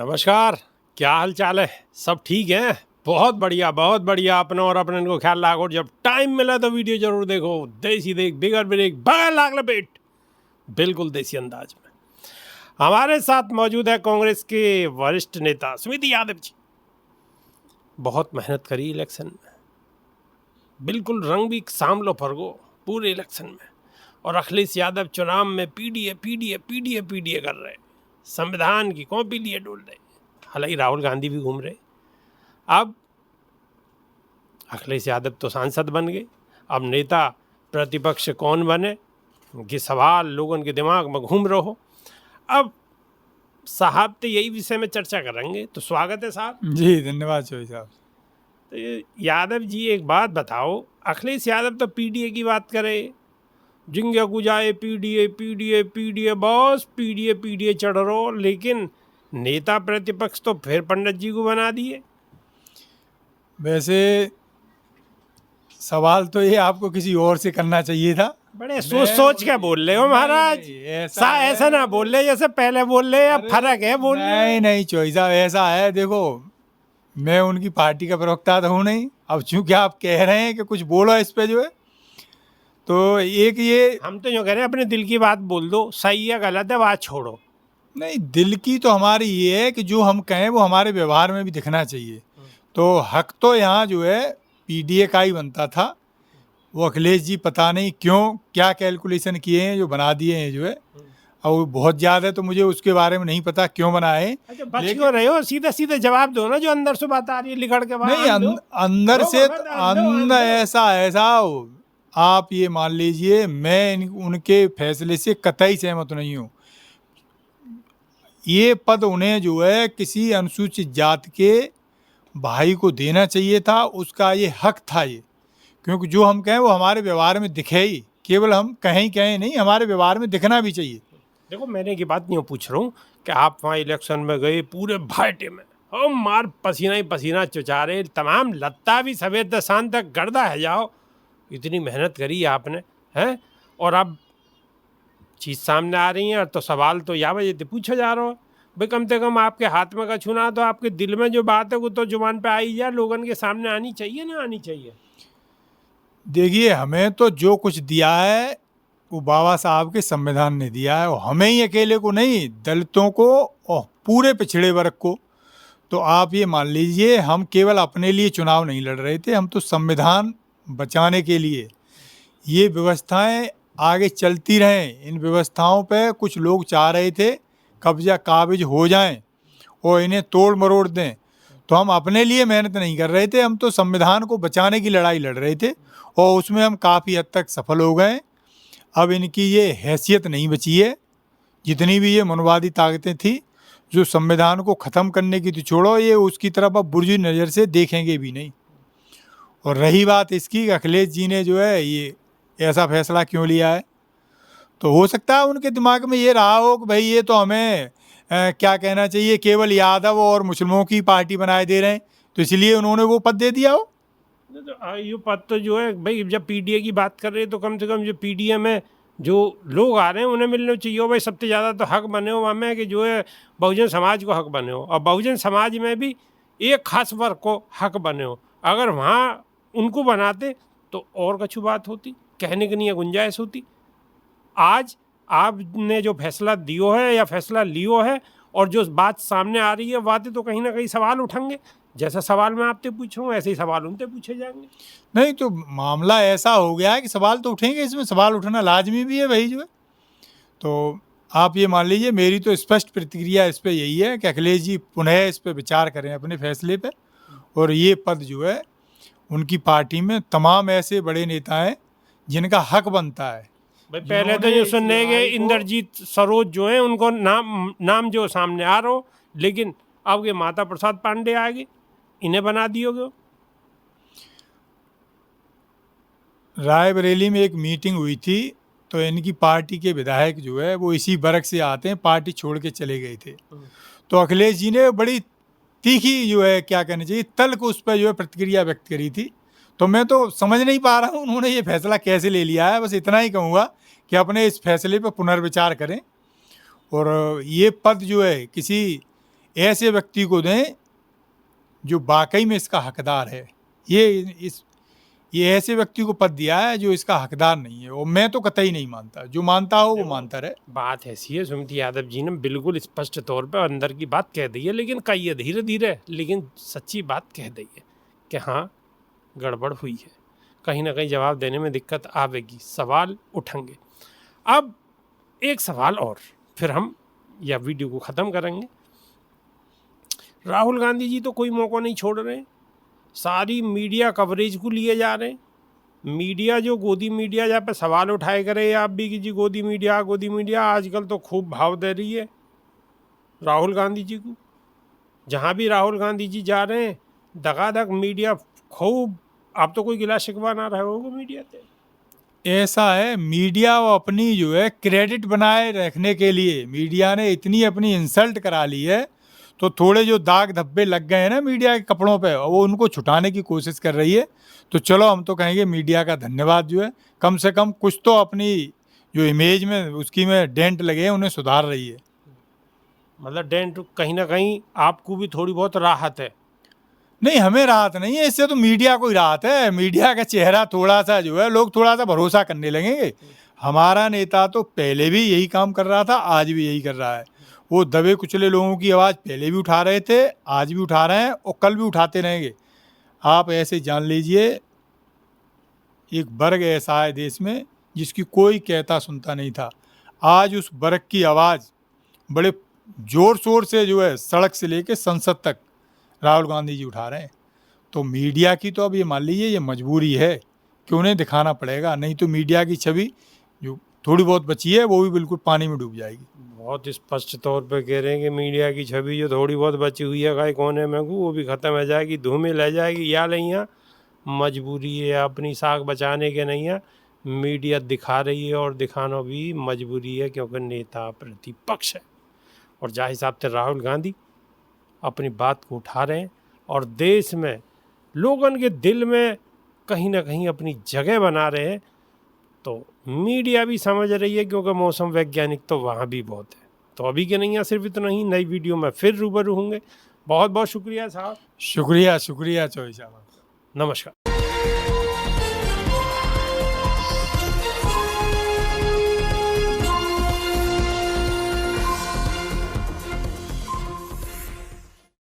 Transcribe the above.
नमस्कार। क्या हाल चाल है? सब ठीक है? बहुत बढ़िया, बहुत बढ़िया। अपना और अपने को ख्याल रखो। जब टाइम मिला तो वीडियो जरूर देखो। देसी देख, बिगर ब्रेक, बगैर लाग लपेट, बिल्कुल देसी अंदाज में। हमारे साथ मौजूद है कांग्रेस के वरिष्ठ नेता सुमित यादव जी। बहुत मेहनत करी इलेक्शन में, बिल्कुल रंग भी सांवलो फर्गो पूरे इलेक्शन में। और अखिलेश यादव चुनाव में पीडीए पीडीए पीडीए पीडीए कर रहे, संविधान की कॉपी लिए डोल रहे। हालांकि राहुल गांधी भी घूम रहे। अब अखिलेश यादव तो सांसद बन गए, अब नेता प्रतिपक्ष कौन बने कि सवाल लोगों के दिमाग में घूम रहे हो। अब साहब तो यही विषय में चर्चा करेंगे, तो स्वागत है साहब जी। धन्यवाद चौधरी साहब। तो यादव जी एक बात बताओ, अखिलेश यादव तो पीडीए की बात करे, जिंगे गुजाए पीडीए पीडीए पीडीए, बस पीडीए पीडीए चढ़ रहो, लेकिन नेता प्रतिपक्ष तो फिर पंडित जी को बना दिए। वैसे सवाल तो ये आपको किसी और से करना चाहिए था। बड़े सोच सोच के बोल रहे हो महाराज। ऐसा ना बोल रहे जैसे पहले बोल रहे, अब फर्क है बोल रहे। नहीं चौधरी साहब, ऐसा है, देखो मैं उनकी पार्टी का प्रवक्ता तो हूँ नहीं। अब चूंकि आप कह रहे हैं कि कुछ बोलो इस पे जो है, तो एक ये हम तो यूँ कह रहे हैं अपने दिल की बात बोल दो, सही है गलत है बात छोड़ो। नहीं, दिल की तो हमारी ये है कि जो हम कहें वो हमारे व्यवहार में भी दिखना चाहिए। तो हक तो यहाँ जो है पीडीए का ही बनता था। वो अखिलेश जी पता नहीं क्यों क्या कैलकुलेशन किए हैं जो बना दिए हैं जो है। और वो बहुत ज़्यादा है तो मुझे उसके बारे में नहीं पता क्यों बनाए। अच्छा, बच क्यों रहे हो? सीधे सीधे जवाब दो ना, जो अंदर से बात आ रही है लिखड़ के बाहर नहीं, अंदर से अंदर ऐसा आप ये मान लीजिए, मैं उनके फैसले से कतई सहमत नहीं हूँ। ये पद उन्हें जो है किसी अनुसूचित जाति के भाई को देना चाहिए था, उसका ये हक था ये। क्योंकि जो हम कहें वो हमारे व्यवहार में दिखे ही, केवल हम कहें नहीं, हमारे व्यवहार में दिखना भी चाहिए। देखो, मैंने की बात नहीं पूछ रहा हूँ कि आप वहाँ इलेक्शन में गए पूरे भाटे में, हम मार पसीना ही पसीना चुचारे, तमाम लत्ता भी सवेर शाम तक गर्दा है जाओ, इतनी मेहनत करी आपने हैं, और अब चीज़ सामने आ रही है तो सवाल तो या वजह से पूछा जा रहा हो। भाई कम से कम आपके हाथ में का छूना, तो आपके दिल में जो बात है वो तो जुबान पे आई जाए, लोगों के सामने आनी चाहिए ना आनी चाहिए। देखिए, हमें तो जो कुछ दिया है वो बाबा साहब के संविधान ने दिया है, और हमें ही अकेले को नहीं, दलितों को और पूरे पिछड़े वर्ग को। तो आप ये मान लीजिए, हम केवल अपने लिए चुनाव नहीं लड़ रहे थे, हम तो संविधान बचाने के लिए। ये व्यवस्थाएं आगे चलती रहें, इन व्यवस्थाओं पे कुछ लोग चाह रहे थे कब्जा काबिज हो जाएं और इन्हें तोड़ मरोड़ दें। तो हम अपने लिए मेहनत नहीं कर रहे थे, हम तो संविधान को बचाने की लड़ाई लड़ रहे थे, और उसमें हम काफ़ी हद तक सफल हो गए। अब इनकी ये हैसियत नहीं बची है। जितनी भी ये मनवादी ताकतें थी जो संविधान को ख़त्म करने की, तो छोड़ो, ये उसकी तरफ अब बुरी नज़र से देखेंगे भी नहीं। और रही बात इसकी, अखिलेश जी ने जो है ये ऐसा फैसला क्यों लिया है, तो हो सकता है उनके दिमाग में ये रहा हो कि भाई ये तो हमें क्या कहना चाहिए, केवल यादव और मुस्लिमों की पार्टी बनाए दे रहे हैं, तो इसलिए उन्होंने वो पद दे दिया हो। तो ये पद तो जो है भाई, जब पीडीए की बात कर रहे हैं तो कम से कम जो पीडीए में जो लोग आ रहे हैं उन्हें मिलना चाहिए हो। भाई सबसे ज़्यादा तो हक बने हो वहाँ में कि जो है बहुजन समाज को हक बने हो, और बहुजन समाज में भी एक खास वर्ग को हक बने हो। अगर वहाँ उनको बनाते तो और कछु बात होती, कहने की नहीं गुंजाइश होती। आज आपने जो फैसला दियो है या फैसला लियो है, और जो बात सामने आ रही है, बातें तो कहीं ना कहीं सवाल उठेंगे। जैसा सवाल मैं आपसे पूछूं ऐसे ही सवाल उनसे पूछे जाएंगे। नहीं, तो मामला ऐसा हो गया है कि सवाल तो उठेंगे, इसमें सवाल उठना लाजमी भी है भाई जो है। तो आप ये मान लीजिए, मेरी तो स्पष्ट प्रतिक्रिया इस पर यही है कि अखिलेश जी पुनः इस पर विचार करें अपने फैसले पे, और ये पद जो है उनकी पार्टी में तमाम ऐसे बड़े नेता हैं जिनका हक बनता है। भाई पहले तो ये सुनने के इंद्रजीत सरोज जो है उनको नाम जो सामने आ रहा हो, लेकिन अब ये माता प्रसाद पांडे आ गए, इन्हें बना दियोगे। रायबरेली में एक मीटिंग हुई थी, तो इनकी पार्टी के विधायक जो है वो इसी वर्ग से आते हैं, पार्टी छोड़ के चले गए थे। तो अखिलेश जी ने बड़ी तीखी जो है क्या कहना चाहिए तल्ख उस पर जो है प्रतिक्रिया व्यक्त करी थी। तो मैं तो समझ नहीं पा रहा हूँ उन्होंने ये फैसला कैसे ले लिया है। बस इतना ही कहूँगा कि अपने इस फैसले पर पुनर्विचार करें, और ये पद जो है किसी ऐसे व्यक्ति को दें जो वाकई में इसका हकदार है। ये ऐसे व्यक्ति को पद दिया है जो इसका हकदार नहीं है, और मैं तो कतई नहीं मानता। जो मानता हो वो मानता रहे। बात ऐसी है, सुमित यादव जी ने बिल्कुल स्पष्ट तौर पे अंदर की बात कह दी है, लेकिन कहिए धीरे धीरे, लेकिन सच्ची बात कह दी है कि हाँ गड़बड़ हुई है, कहीं ना कहीं जवाब देने में दिक्कत आवेगी, सवाल उठेंगे। अब एक सवाल और, फिर हम यह वीडियो को ख़त्म करेंगे। राहुल गांधी जी तो कोई मौका नहीं छोड़ रहे, सारी मीडिया कवरेज को लिए जा रहे हैं। मीडिया जो गोदी मीडिया जहाँ पे सवाल उठाए करे आप भी कि जी गोदी मीडिया आजकल तो खूब भाव दे रही है राहुल गांधी जी को। जहाँ भी राहुल गांधी जी जा रहे हैं दगादग मीडिया खूब, आप तो कोई गिला शिकवा ना रहे होगे मीडिया से। ऐसा है, मीडिया वो अपनी जो है क्रेडिट बनाए रखने के लिए मीडिया ने इतनी अपनी इंसल्ट करा ली है, तो थोड़े जो दाग धब्बे लग गए हैं ना मीडिया के कपड़ों पे, वो उनको छुटाने की कोशिश कर रही है। तो चलो हम तो कहेंगे मीडिया का धन्यवाद, जो है कम से कम कुछ तो अपनी जो इमेज में उसकी में डेंट लगे हैं उन्हें सुधार रही है। मतलब डेंट कहीं ना कहीं आपको भी थोड़ी बहुत राहत है। नहीं, हमें राहत नहीं है, इससे तो मीडिया को ही राहत है। मीडिया का चेहरा थोड़ा सा जो है लोग थोड़ा सा भरोसा करने लगेंगे। हमारा नेता तो पहले भी यही काम कर रहा था, आज भी यही कर रहा है। वो दबे कुचले लोगों की आवाज़ पहले भी उठा रहे थे, आज भी उठा रहे हैं और कल भी उठाते रहेंगे। आप ऐसे जान लीजिए एक वर्ग ऐसा है देश में जिसकी कोई कहता सुनता नहीं था, आज उस वर्ग की आवाज़ बड़े ज़ोर शोर से जो है सड़क से लेके संसद तक राहुल गांधी जी उठा रहे हैं। तो मीडिया की तो अब ये मान लीजिए ये मजबूरी है कि उन्हें दिखाना पड़ेगा, नहीं तो मीडिया की छवि जो थोड़ी बहुत बची है वो भी बिल्कुल पानी में डूब जाएगी। बहुत स्पष्ट तौर पे कह रहे हैं कि मीडिया की छवि जो थोड़ी बहुत बची हुई है गाय कोने में को, वो भी ख़त्म हो जाएगी, धूमिल रह जाएगी। या नहीं है, मजबूरी है, अपनी साख बचाने के नहीं है, मीडिया दिखा रही है और दिखाना भी मजबूरी है, क्योंकि नेता प्रतिपक्ष है। और जहाँ हिसाब से राहुल गांधी अपनी बात को उठा रहे हैं और देश में लोगों के दिल में कहीं ना कहीं अपनी जगह बना रहे हैं, तो मीडिया भी समझ रही है, क्योंकि मौसम वैज्ञानिक तो वहाँ भी बहुत है। तो अभी के नहीं है, सिर्फ इतना ही, नई वीडियो में फिर रूबरू होंगे। बहुत बहुत शुक्रिया साहब। शुक्रिया चौधरी साहब। नमस्कार।